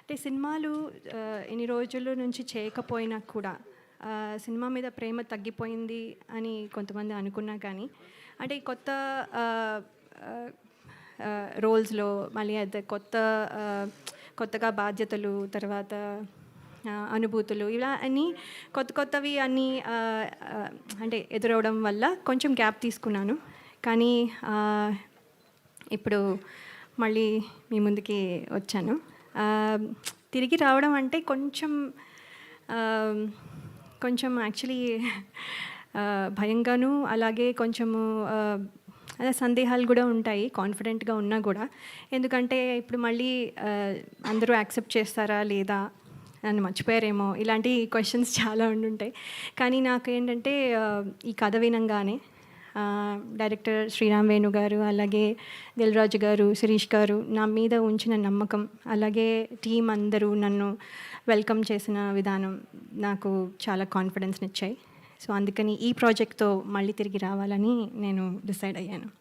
అంటే సినిమాలు ఇన్ని రోజుల నుంచి చేయకపోయినా కూడా సినిమా మీద ప్రేమ తగ్గిపోయింది అని కొంతమంది అనుకున్నా కానీ అంటే ఈ కొత్త రోల్స్‌లో మళ్ళీ అదే కొత్తగా బాధ్యతలు తర్వాత అనుభూతులు ఇలా అన్నీ కొత్తవి అన్నీ అంటే ఎదురవ్వడం వల్ల కొంచెం గ్యాప్ తీసుకున్నాను. కానీ ఇప్పుడు మళ్ళీ మీ ముందుకి వచ్చాను. తిరిగి రావడం అంటే కొంచెం యాక్చువల్లీ భయంగాను అలాగే కొంచెము అదే సందేహాలు కూడా ఉంటాయి కాన్ఫిడెంట్గా ఉన్నా కూడా. ఎందుకంటే ఇప్పుడు మళ్ళీ అందరూ యాక్సెప్ట్ చేస్తారా లేదా, నన్ను మర్చిపోయారేమో ఇలాంటి క్వశ్చన్స్ చాలా ఉండుంటాయి. కానీ నాకేంటంటే ఈ కథ వినంగానే డైరెక్టర్ శ్రీరామ్ వేణు గారు అలాగే దిల్ రాజు గారు, శిరీష్ గారు నా మీద ఉంచిన నమ్మకం అలాగే టీం అందరూ నన్ను వెల్కమ్ చేసిన విధానం నాకు చాలా కాన్ఫిడెన్స్నిచ్చాయి. సో అందుకని ఈ ప్రాజెక్ట్తో మళ్ళీ తిరిగి రావాలని నేను డిసైడ్ అయ్యాను.